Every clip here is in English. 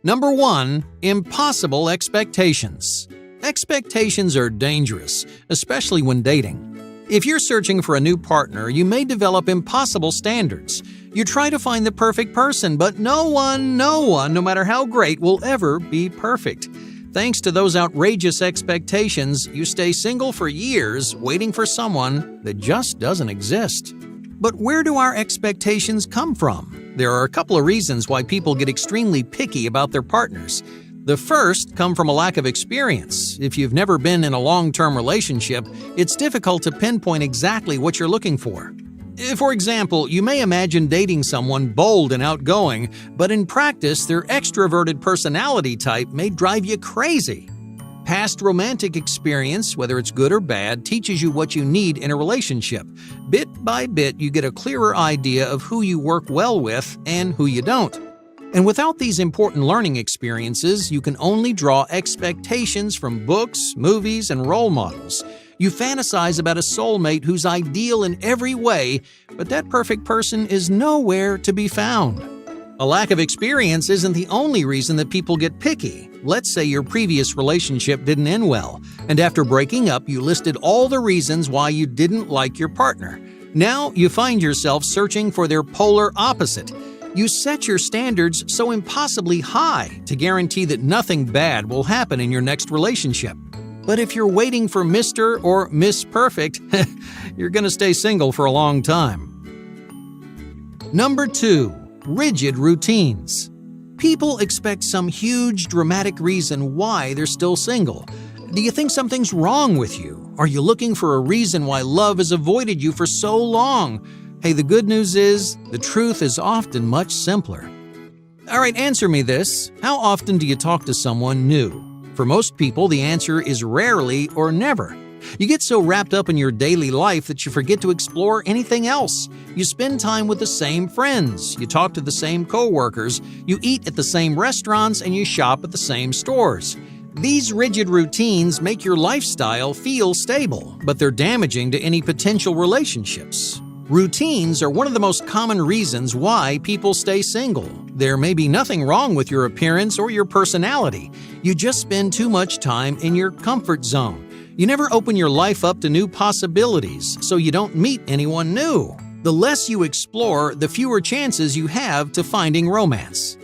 Number 1. Impossible expectations. Expectations are dangerous, especially when dating. If you're searching for a new partner, you may develop impossible standards. You try to find the perfect person, but no one, no matter how great, will ever be perfect. Thanks to those outrageous expectations, you stay single for years, waiting for someone that just doesn't exist. But where do our expectations come from? There are a couple of reasons why people get extremely picky about their partners. The first come from a lack of experience. If you've never been in a long-term relationship, it's difficult to pinpoint exactly what you're looking for. For example, you may imagine dating someone bold and outgoing, but in practice, their extroverted personality type may drive you crazy. Past romantic experience, whether it's good or bad, teaches you what you need in a relationship. Bit by bit, you get a clearer idea of who you work well with and who you don't. And without these important learning experiences, you can only draw expectations from books, movies, and role models. You fantasize about a soulmate who's ideal in every way, but that perfect person is nowhere to be found. A lack of experience isn't the only reason that people get picky. Let's say your previous relationship didn't end well, and after breaking up, you listed all the reasons why you didn't like your partner. Now you find yourself searching for their polar opposite. You set your standards so impossibly high to guarantee that nothing bad will happen in your next relationship. But if you're waiting for Mr. or Miss Perfect, you're going to stay single for a long time. Number 2. Rigid routines. People expect some huge, dramatic reason why they're still single. Do you think something's wrong with you? Are you looking for a reason why love has avoided you for so long? Hey, the good news is, the truth is often much simpler. Alright, answer me this. How often do you talk to someone new? For most people, the answer is rarely or never. You get so wrapped up in your daily life that you forget to explore anything else. You spend time with the same friends, you talk to the same coworkers, you eat at the same restaurants, and you shop at the same stores. These rigid routines make your lifestyle feel stable, but they're damaging to any potential relationships. Routines are one of the most common reasons why people stay single. There may be nothing wrong with your appearance or your personality. You just spend too much time in your comfort zone. You never open your life up to new possibilities, so you don't meet anyone new. The less you explore, the fewer chances you have to finding romance.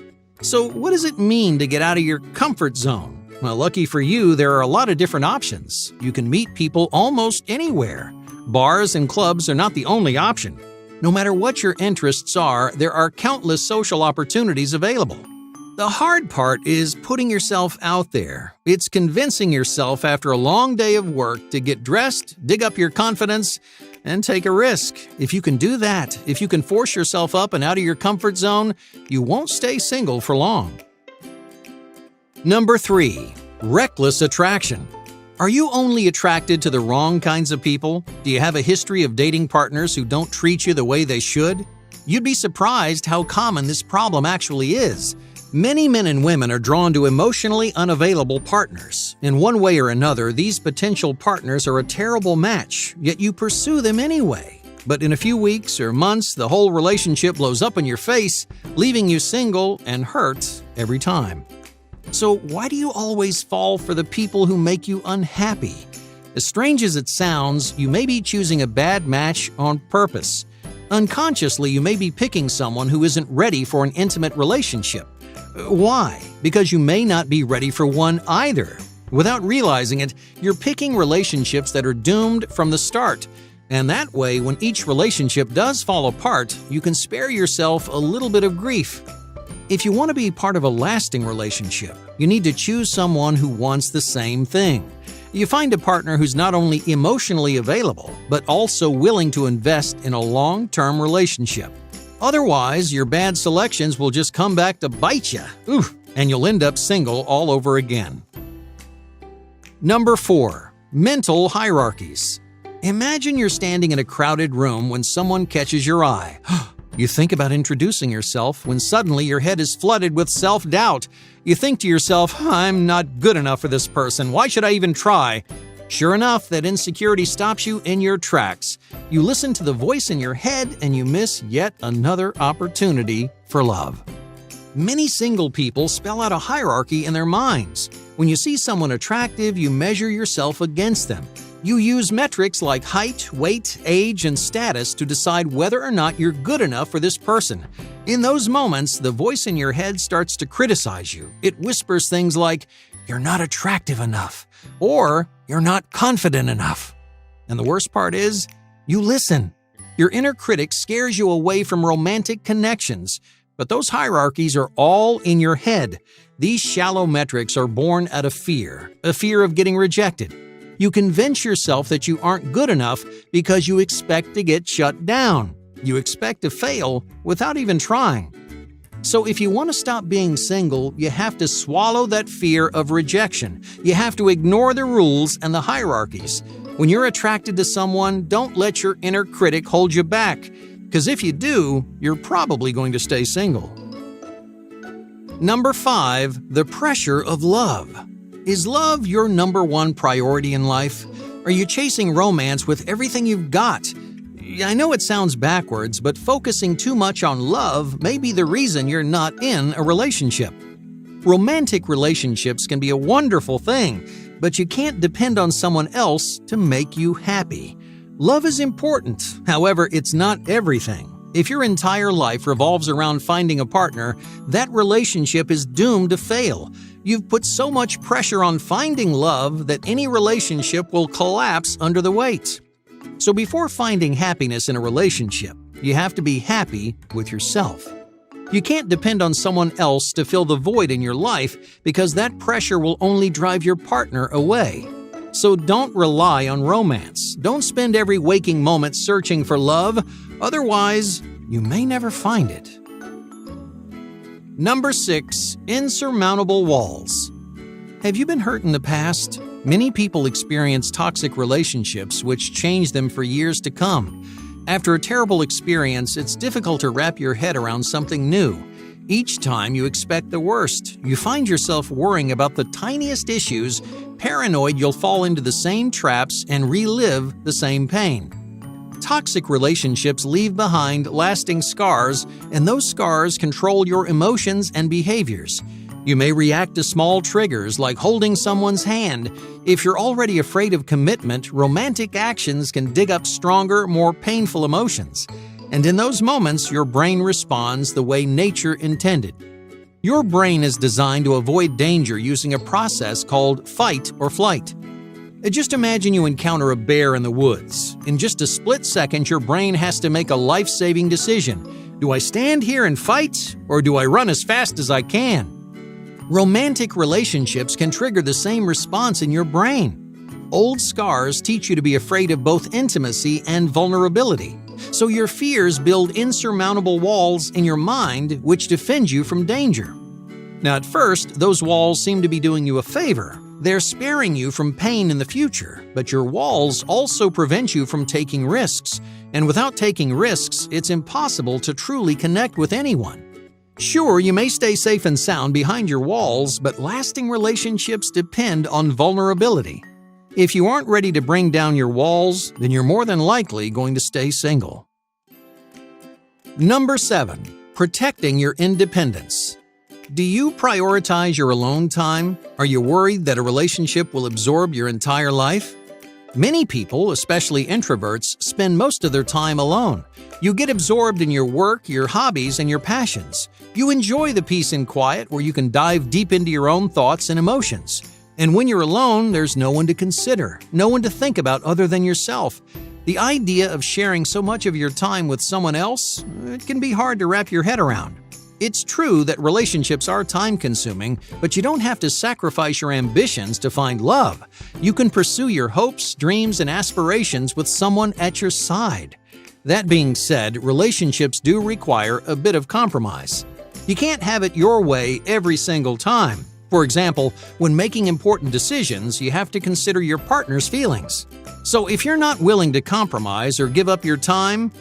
So what does it mean to get out of your comfort zone? Well, lucky for you, there are a lot of different options. You can meet people almost anywhere. Bars and clubs are not the only option. No matter what your interests are, there are countless social opportunities available. The hard part is putting yourself out there. It's convincing yourself after a long day of work to get dressed, dig up your confidence, and take a risk. If you can do that, if you can force yourself up and out of your comfort zone, you won't stay single for long. Number 3. Reckless attraction. Are you only attracted to the wrong kinds of people? Do you have a history of dating partners who don't treat you the way they should? You'd be surprised how common this problem actually is. Many men and women are drawn to emotionally unavailable partners. In one way or another, these potential partners are a terrible match, yet you pursue them anyway. But in a few weeks or months, the whole relationship blows up in your face, leaving you single and hurt every time. So why do you always fall for the people who make you unhappy? As strange as it sounds, you may be choosing a bad match on purpose. Unconsciously, you may be picking someone who isn't ready for an intimate relationship. Why? Because you may not be ready for one either. Without realizing it, you're picking relationships that are doomed from the start. And that way, when each relationship does fall apart, you can spare yourself a little bit of grief. If you want to be part of a lasting relationship, you need to choose someone who wants the same thing. You find a partner who's not only emotionally available, but also willing to invest in a long-term relationship. Otherwise, your bad selections will just come back to bite you, and you'll end up single all over again. Number 4. Mental hierarchies. Imagine you're standing in a crowded room when someone catches your eye. You think about introducing yourself when suddenly your head is flooded with self-doubt. You think to yourself, I'm not good enough for this person. Why should I even try? Sure enough, that insecurity stops you in your tracks. You listen to the voice in your head and you miss yet another opportunity for love. Many single people spell out a hierarchy in their minds. When you see someone attractive, you measure yourself against them. You use metrics like height, weight, age, and status to decide whether or not you're good enough for this person. In those moments, the voice in your head starts to criticize you. It whispers things like, "You're not attractive enough," or "You're not confident enough." And the worst part is, you listen. Your inner critic scares you away from romantic connections. But those hierarchies are all in your head. These shallow metrics are born out of fear, a fear of getting rejected. You convince yourself that you aren't good enough because you expect to get shut down. You expect to fail without even trying. So if you want to stop being single, you have to swallow that fear of rejection. You have to ignore the rules and the hierarchies. When you're attracted to someone, don't let your inner critic hold you back. Because if you do, you're probably going to stay single. Number 5, the pressure of love. Is love your number one priority in life? Are you chasing romance with everything you've got? I know it sounds backwards, but focusing too much on love may be the reason you're not in a relationship. Romantic relationships can be a wonderful thing, but you can't depend on someone else to make you happy. Love is important, however, it's not everything. If your entire life revolves around finding a partner, that relationship is doomed to fail. You've put so much pressure on finding love that any relationship will collapse under the weight. So before finding happiness in a relationship, you have to be happy with yourself. You can't depend on someone else to fill the void in your life because that pressure will only drive your partner away. So don't rely on romance. Don't spend every waking moment searching for love. Otherwise, you may never find it. Number 6, insurmountable walls. Have you been hurt in the past? Many people experience toxic relationships which change them for years to come. After a terrible experience, it's difficult to wrap your head around something new. Each time you expect the worst, you find yourself worrying about the tiniest issues, paranoid you'll fall into the same traps and relive the same pain. Toxic relationships leave behind lasting scars, and those scars control your emotions and behaviors. You may react to small triggers like holding someone's hand. If you're already afraid of commitment, romantic actions can dig up stronger, more painful emotions. And in those moments, your brain responds the way nature intended. Your brain is designed to avoid danger using a process called fight or flight. Just imagine you encounter a bear in the woods. In just a split second, your brain has to make a life-saving decision. Do I stand here and fight, or do I run as fast as I can? Romantic relationships can trigger the same response in your brain. Old scars teach you to be afraid of both intimacy and vulnerability. So your fears build insurmountable walls in your mind which defend you from danger. Now at first, those walls seem to be doing you a favor. They're sparing you from pain in the future, but your walls also prevent you from taking risks. And without taking risks, it's impossible to truly connect with anyone. Sure, you may stay safe and sound behind your walls, but lasting relationships depend on vulnerability. If you aren't ready to bring down your walls, then you're more than likely going to stay single. Number 7, protecting your independence. Do you prioritize your alone time? Are you worried that a relationship will absorb your entire life? Many people, especially introverts, spend most of their time alone. You get absorbed in your work, your hobbies, and your passions. You enjoy the peace and quiet where you can dive deep into your own thoughts and emotions. And when you're alone, there's no one to consider, no one to think about other than yourself. The idea of sharing so much of your time with someone else, it can be hard to wrap your head around. It's true that relationships are time-consuming, but you don't have to sacrifice your ambitions to find love. You can pursue your hopes, dreams, and aspirations with someone at your side. That being said, relationships do require a bit of compromise. You can't have it your way every single time. For example, when making important decisions, you have to consider your partner's feelings. So if you're not willing to compromise or give up your time,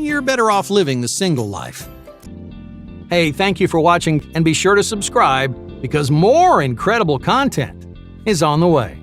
you're better off living the single life. Hey, thank you for watching, and be sure to subscribe because more incredible content is on the way.